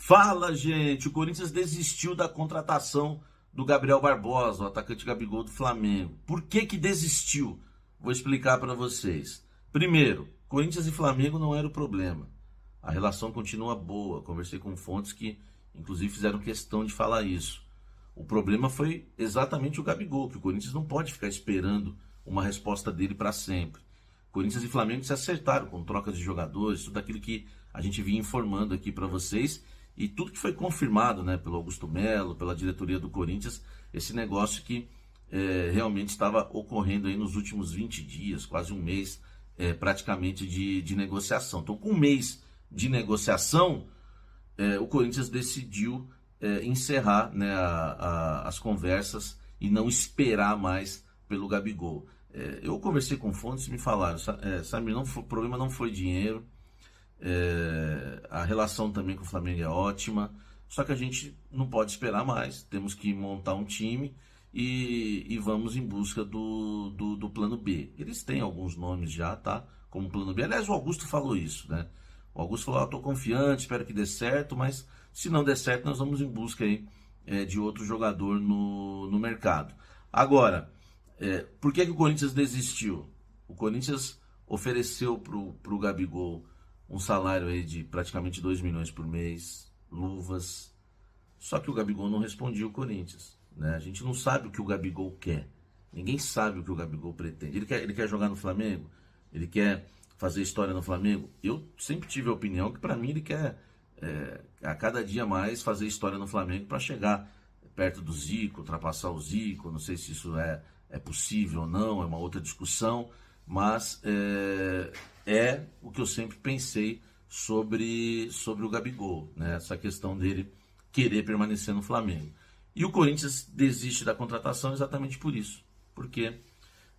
Fala, gente! O Corinthians desistiu da contratação do Gabriel Barbosa, o atacante Gabigol do Flamengo. Por que que desistiu? Vou explicar para vocês. Primeiro, Corinthians e Flamengo não era o problema. A relação continua boa. Conversei com fontes que, inclusive, fizeram questão de falar isso. O problema foi exatamente o Gabigol, que o Corinthians não pode ficar esperando uma resposta dele para sempre. Corinthians e Flamengo se acertaram com trocas de jogadores, tudo aquilo que a gente vinha informando aqui para vocês. E tudo que foi confirmado, né, pelo Augusto Melo, pela diretoria do Corinthians, esse negócio que realmente estava ocorrendo aí nos últimos 20 dias, quase um mês praticamente de negociação. Então, com um mês de negociação, o Corinthians decidiu encerrar, né, as conversas e não esperar mais pelo Gabigol. Eu conversei com fontes e me falaram, Samir, o problema não foi dinheiro. A relação também com o Flamengo é ótima, só que a gente não pode esperar mais, temos que montar um time e vamos em busca do plano B. Eles têm alguns nomes já, tá? Como plano B. Aliás, o Augusto falou isso, né? O Augusto falou, estou confiante, espero que dê certo, mas se não der certo, nós vamos em busca aí, de outro jogador no mercado. Agora, por que o Corinthians desistiu? O Corinthians ofereceu pro Gabigol um salário aí de praticamente 2 milhões por mês, luvas. Só que o Gabigol não respondia o Corinthians, né? A gente não sabe o que o Gabigol quer. Ninguém sabe o que o Gabigol pretende. Ele quer jogar no Flamengo? Ele quer fazer história no Flamengo? Eu sempre tive a opinião que para mim ele quer a cada dia mais fazer história no Flamengo para chegar perto do Zico, ultrapassar o Zico. Não sei se isso é possível ou não, é uma outra discussão, mas é o que eu sempre pensei sobre o Gabigol, né? Essa questão dele querer permanecer no Flamengo. E o Corinthians desiste da contratação exatamente por isso, porque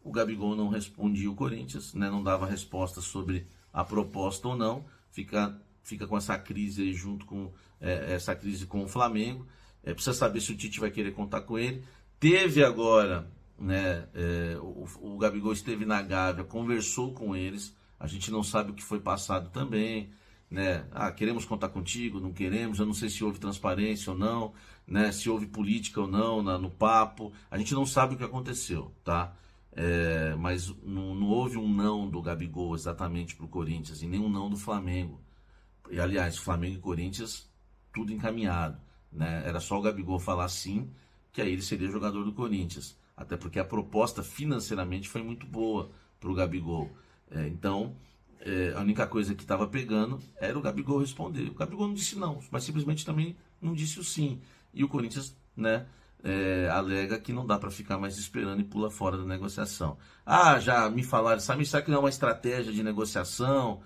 o Gabigol não respondia o Corinthians, né? Não dava resposta sobre a proposta ou não, fica com essa crise aí junto com essa crise com o Flamengo. Precisa saber se o Tite vai querer contar com ele. Teve agora, né? O Gabigol esteve na Gávea, conversou com eles. A gente não sabe o que foi passado também, né? Queremos contar contigo, não queremos. Eu não sei se houve transparência ou não, né? Se houve política ou não no papo. A gente não sabe o que aconteceu, tá? Mas não houve um não do Gabigol exatamente para o Corinthians e nem um não do Flamengo. E, aliás, Flamengo e Corinthians, tudo encaminhado, né? Era só o Gabigol falar sim, que aí ele seria jogador do Corinthians. Até porque a proposta financeiramente foi muito boa para o Gabigol. Então, a única coisa que estava pegando era o Gabigol responder. O Gabigol não disse não, mas simplesmente também não disse o sim. E o Corinthians, né, alega que não dá para ficar mais esperando e pula fora da negociação. Já me falaram, sabe, será que não é uma estratégia de negociação?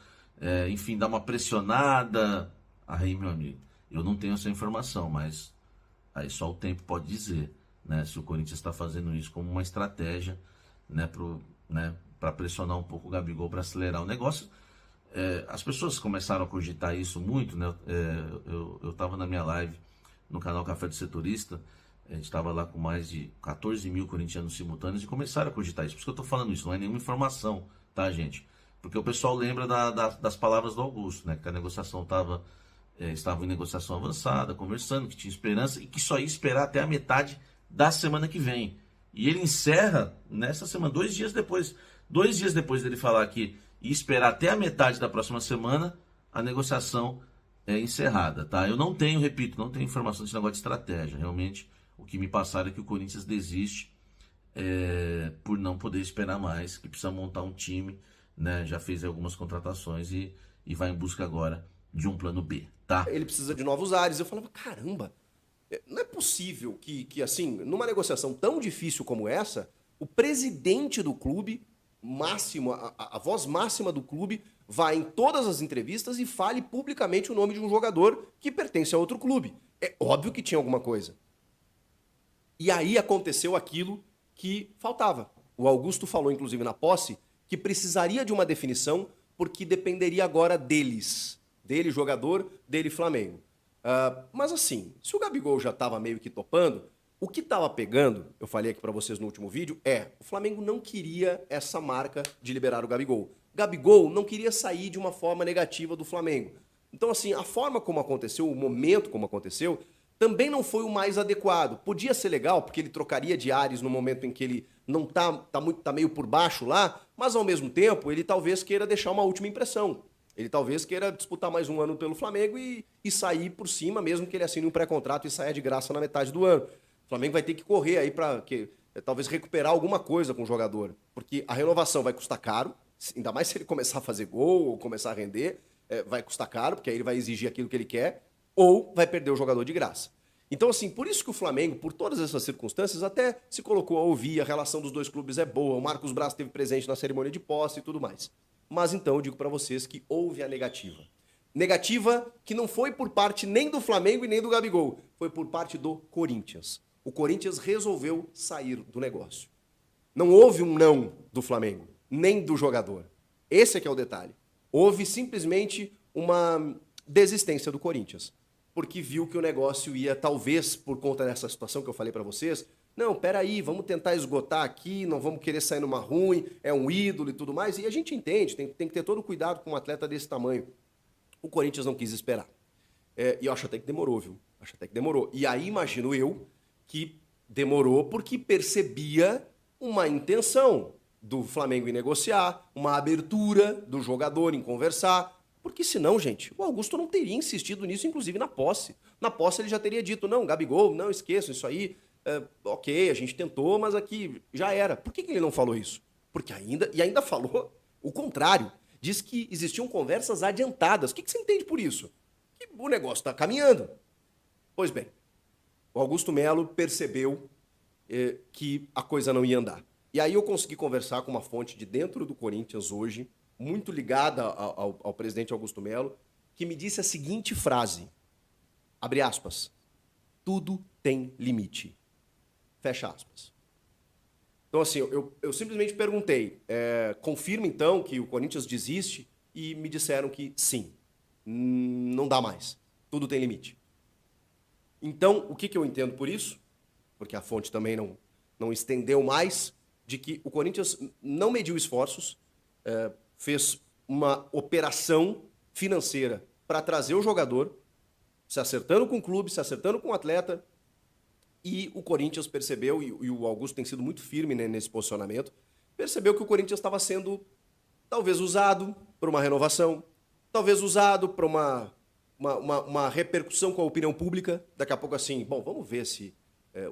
Enfim, dar uma pressionada. Aí, meu amigo, eu não tenho essa informação, mas aí só o tempo pode dizer, né, se o Corinthians está fazendo isso como uma estratégia, né, para pressionar um pouco o Gabigol para acelerar o negócio. As pessoas começaram a cogitar isso muito, né? Eu estava na minha live no canal Café do Setorista, a gente estava lá com mais de 14 mil corintianos simultâneos e começaram a cogitar isso. Por isso que eu estou falando isso, não é nenhuma informação, tá, gente? Porque o pessoal lembra das palavras do Augusto, né? Que a negociação estava em negociação avançada, conversando, que tinha esperança e que só ia esperar até a metade da semana que vem. E ele encerra nessa semana, 2 dias depois. 2 dias depois dele falar que ia esperar até a metade da próxima semana, a negociação é encerrada, tá? Eu não tenho, repito, não tenho informação desse negócio de estratégia. Realmente, o que me passaram é que o Corinthians desiste por não poder esperar mais, que precisa montar um time, né? Já fez algumas contratações e vai em busca agora de um plano B, tá? Ele precisa de novos ares. Eu falava, caramba, não é possível que assim, numa negociação tão difícil como essa, o presidente do clube, máximo, a voz máxima do clube, vá em todas as entrevistas e fale publicamente o nome de um jogador que pertence a outro clube. É óbvio que tinha alguma coisa. E aí aconteceu aquilo que faltava. O Augusto falou, inclusive, na posse, que precisaria de uma definição porque dependeria agora deles. Dele, jogador, dele, Flamengo. Mas assim, se o Gabigol já estava meio que topando, o que estava pegando, eu falei aqui para vocês no último vídeo, o Flamengo não queria essa marca de liberar o Gabigol. Gabigol não queria sair de uma forma negativa do Flamengo. Então, assim, a forma como aconteceu, o momento como aconteceu, também não foi o mais adequado. Podia ser legal, porque ele trocaria de ares no momento em que ele não tá meio por baixo lá, mas ao mesmo tempo ele talvez queira deixar uma última impressão. Ele talvez queira disputar mais um ano pelo Flamengo e sair por cima, mesmo que ele assine um pré-contrato e saia de graça na metade do ano. O Flamengo vai ter que correr aí para talvez recuperar alguma coisa com o jogador, porque a renovação vai custar caro, ainda mais se ele começar a fazer gol ou começar a render, vai custar caro, porque aí ele vai exigir aquilo que ele quer, ou vai perder o jogador de graça. Então, assim, por isso que o Flamengo, por todas essas circunstâncias, até se colocou a ouvir, a relação dos dois clubes é boa, o Marcos Braz esteve presente na cerimônia de posse e tudo mais. Mas então eu digo para vocês que houve a negativa. Negativa que não foi por parte nem do Flamengo e nem do Gabigol, foi por parte do Corinthians. O Corinthians resolveu sair do negócio. Não houve um não do Flamengo, nem do jogador. Esse é que é o detalhe. Houve simplesmente uma desistência do Corinthians, porque viu que o negócio ia, talvez por conta dessa situação que eu falei para vocês, não, peraí, vamos tentar esgotar aqui, não vamos querer sair numa ruim, é um ídolo e tudo mais, e a gente entende, tem que ter todo cuidado com um atleta desse tamanho. O Corinthians não quis esperar. E eu acho até que demorou, viu? Acho até que demorou. E aí imagino eu que demorou porque percebia uma intenção do Flamengo em negociar, uma abertura do jogador em conversar, porque senão, gente, o Augusto não teria insistido nisso, inclusive na posse. Na posse ele já teria dito, não, Gabigol, não esqueçam isso aí, ok, a gente tentou, mas aqui já era. Por que ele não falou isso? Porque ainda falou o contrário. Diz que existiam conversas adiantadas. O que você entende por isso? Que o negócio está caminhando. Pois bem, o Augusto Melo percebeu que a coisa não ia andar. E aí eu consegui conversar com uma fonte de dentro do Corinthians hoje, muito ligada ao presidente Augusto Melo, que me disse a seguinte frase, abre aspas, tudo tem limite, fecha aspas. Então, assim, eu simplesmente perguntei, confirma então que o Corinthians desiste? E me disseram que sim, não dá mais, tudo tem limite. Então, o que eu entendo por isso? Porque a fonte também não estendeu mais, de que o Corinthians não mediu esforços, fez uma operação financeira para trazer o jogador, se acertando com o clube, se acertando com o atleta, e o Corinthians percebeu, e o Augusto tem sido muito firme, né, nesse posicionamento, percebeu que o Corinthians estava sendo talvez usado por uma renovação, talvez usado para uma repercussão com a opinião pública. Daqui a pouco assim, bom, vamos ver se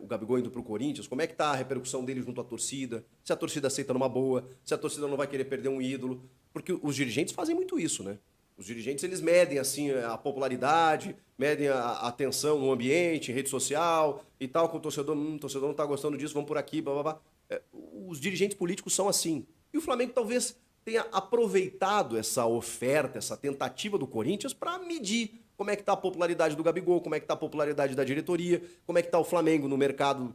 o Gabigol indo para o Corinthians, como é que está a repercussão dele junto à torcida, se a torcida aceita numa boa, se a torcida não vai querer perder um ídolo, porque os dirigentes fazem muito isso, né? Os dirigentes, eles medem assim a popularidade, medem a atenção no ambiente, em rede social e tal, com o torcedor não está gostando disso, vamos por aqui, blá, blá, blá. Os dirigentes políticos são assim. E o Flamengo talvez tenha aproveitado essa oferta, essa tentativa do Corinthians para medir como é que está a popularidade do Gabigol, como é que está a popularidade da diretoria, como é que está o Flamengo no mercado,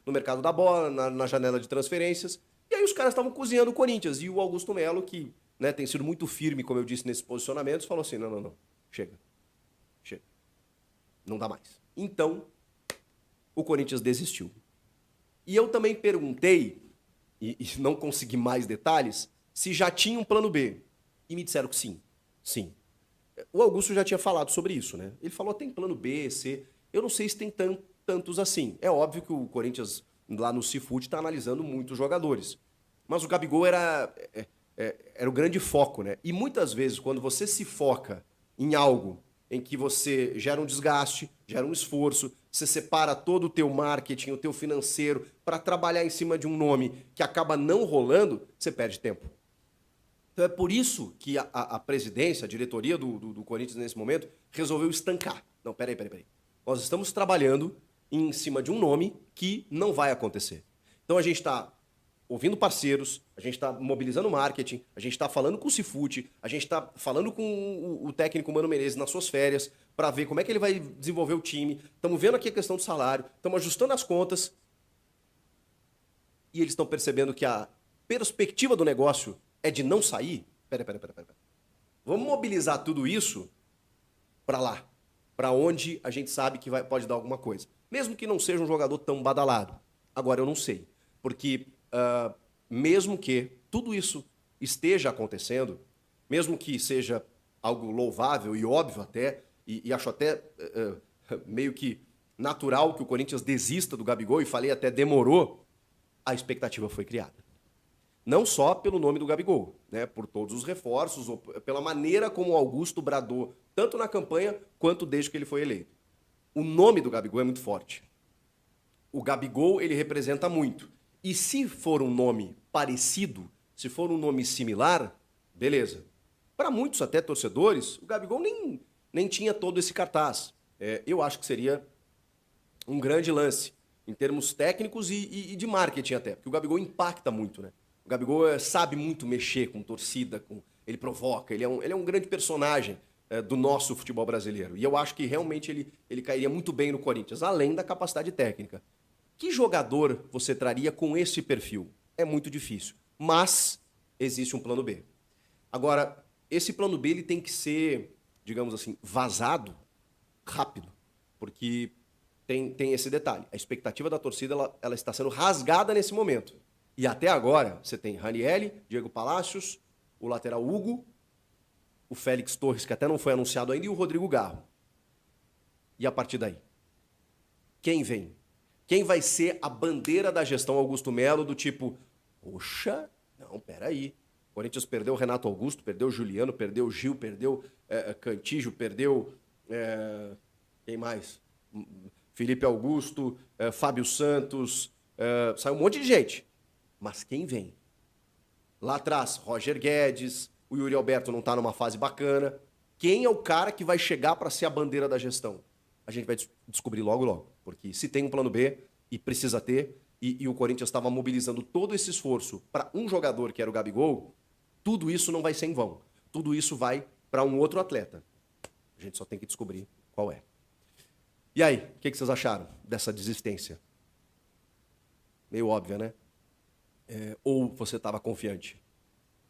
no mercado da bola, na janela de transferências. E aí os caras estavam cozinhando o Corinthians. E o Augusto Melo, que tem sido muito firme, como eu disse, nesses posicionamentos, falou assim, não, chega. Não dá mais. Então, o Corinthians desistiu. E eu também perguntei, e não consegui mais detalhes, se já tinha um plano B. E me disseram que sim. O Augusto já tinha falado sobre isso, né? Ele falou, tem plano B, C. Eu não sei se tem tantos assim. É óbvio que o Corinthians, lá no Seafood, está analisando muitos jogadores. Mas o Gabigol era o grande foco, né? E muitas vezes, quando você se foca em algo em que você gera um desgaste, gera um esforço, você separa todo o teu marketing, o teu financeiro, para trabalhar em cima de um nome que acaba não rolando, você perde tempo. Então é por isso que a presidência, a diretoria do Corinthians nesse momento, resolveu estancar. Não, peraí. Nós estamos trabalhando em cima de um nome que não vai acontecer. Então a gente está ouvindo parceiros, a gente está mobilizando marketing, a gente está falando com o Cifute, a gente está falando com o técnico Mano Menezes nas suas férias, para ver como é que ele vai desenvolver o time. Estamos vendo aqui a questão do salário, estamos ajustando as contas. E eles estão percebendo que a perspectiva do negócio é de não sair. Pera. Vamos mobilizar tudo isso para lá, para onde a gente sabe que pode dar alguma coisa. Mesmo que não seja um jogador tão badalado. Agora eu não sei, porque mesmo que tudo isso esteja acontecendo, mesmo que seja algo louvável e óbvio até, e acho até meio que natural que o Corinthians desista do Gabigol, e falei até demorou, a expectativa foi criada. Não só pelo nome do Gabigol, né, por todos os reforços, ou pela maneira como o Augusto bradou, tanto na campanha quanto desde que ele foi eleito. O nome do Gabigol é muito forte. O Gabigol, ele representa muito. E se for um nome parecido, se for um nome similar, beleza. Para muitos, até torcedores, o Gabigol nem tinha todo esse cartaz. Eu acho que seria um grande lance, em termos técnicos e de marketing até, porque o Gabigol impacta muito, né? O Gabigol sabe muito mexer com torcida, ele provoca, ele é um grande personagem do nosso futebol brasileiro. E eu acho que realmente ele cairia muito bem no Corinthians, além da capacidade técnica. Que jogador você traria com esse perfil? É muito difícil, mas existe um plano B. Agora, esse plano B ele tem que ser, digamos assim, vazado rápido, porque tem esse detalhe. A expectativa da torcida ela está sendo rasgada nesse momento. E até agora, você tem Ranieri, Diego Palacios, o lateral Hugo, o Félix Torres, que até não foi anunciado ainda, e o Rodrigo Garro. E a partir daí? Quem vem? Quem vai ser a bandeira da gestão Augusto Melo do tipo, poxa, não, peraí. O Corinthians perdeu o Renato Augusto, perdeu o Juliano, perdeu o Gil, perdeu Cantígio, perdeu... quem mais? Felipe Augusto, Fábio Santos, saiu um monte de gente. Mas quem vem? Lá atrás, Roger Guedes, o Yuri Alberto não está numa fase bacana. Quem é o cara que vai chegar para ser a bandeira da gestão? A gente vai descobrir logo, logo. Porque se tem um plano B, e precisa ter, e o Corinthians estava mobilizando todo esse esforço para um jogador que era o Gabigol, tudo isso não vai ser em vão. Tudo isso vai para um outro atleta. A gente só tem que descobrir qual é. E aí, o que vocês acharam dessa desistência? Meio óbvia, né? Ou você estava confiante?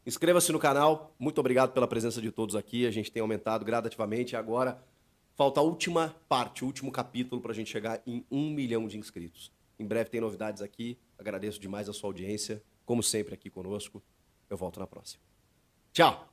Inscreva-se no canal. Muito obrigado pela presença de todos aqui. A gente tem aumentado gradativamente. Agora, falta a última parte, o último capítulo para a gente chegar em 1 milhão de inscritos. Em breve tem novidades aqui. Agradeço demais a sua audiência. Como sempre aqui conosco. Eu volto na próxima. Tchau!